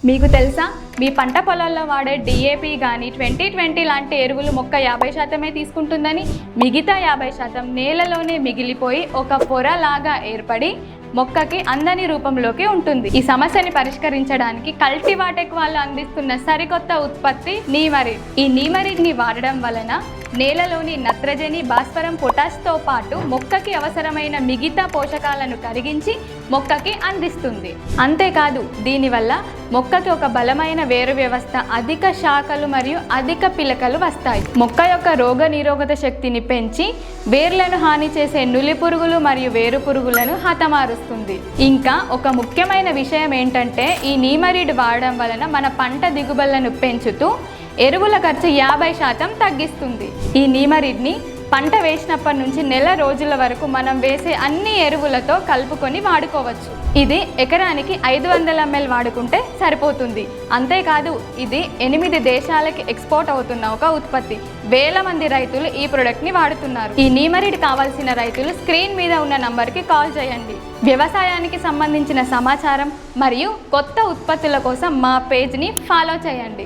మీకు తెలుసా, మీ పంట పొలాల్లో వాడే DAP కానీ 2020 లాంటి ఎరువులు మొక్క 50% తీసుకుంటుందని, మిగతా 50% నేలలోనే మిగిలిపోయి ఒక పొరలాగా ఏర్పడి మొక్కకి అందని రూపంలోకి ఉంటుంది. ఈ సమస్యని పరిష్కరించడానికి కల్టివాటెక్ వాళ్ళు అందిస్తున్న సరికొత్త ఉత్పత్తి నీమరిడ్. ఈ నీమరిడ్ని వాడడం వలన నేలలోని నత్రజని, భాస్వరం, పొటాష్తో పాటు మొక్కకి అవసరమైన మిగతా పోషకాలను కరిగించి మొక్కకి అందిస్తుంది. అంతేకాదు, దీనివల్ల మొక్కకి ఒక బలమైన వేరు వ్యవస్థ, అధిక శాఖలు మరియు అధిక పిలకలు వస్తాయి. మొక్క యొక్క రోగ నిరోధక శక్తిని పెంచి వేర్లను హాని చేసే నులి పురుగులు మరియు వేరు పురుగులను హతమారుస్తుంది. ఇంకా ఒక ముఖ్యమైన విషయం ఏంటంటే, ఈ నీమరిడ్ వాడడం వలన మన పంట దిగుబడులను పెంచుతూ ఎరువుల ఖర్చు 50% తగ్గిస్తుంది. ఈ నీమరిడ్ని పంట వేసినప్పటి నుంచి నెల రోజుల వరకు మనం వేసే అన్ని ఎరువులతో కలుపుకొని వాడుకోవచ్చు. ఇది ఎకరానికి 500 ml వాడుకుంటే సరిపోతుంది. అంతేకాదు, ఇది 8 దేశాలకి ఎక్స్పోర్ట్ అవుతున్న ఒక ఉత్పత్తి. వేల మంది రైతులు ఈ ప్రోడక్ట్ని వాడుతున్నారు. ఈ నీమరిడ్ కావాల్సిన రైతులు స్క్రీన్ మీద ఉన్న నంబర్కి కాల్ చేయండి. వ్యవసాయానికి సంబంధించిన సమాచారం మరియు కొత్త ఉత్పత్తుల కోసం మా పేజ్ని ఫాలో చేయండి.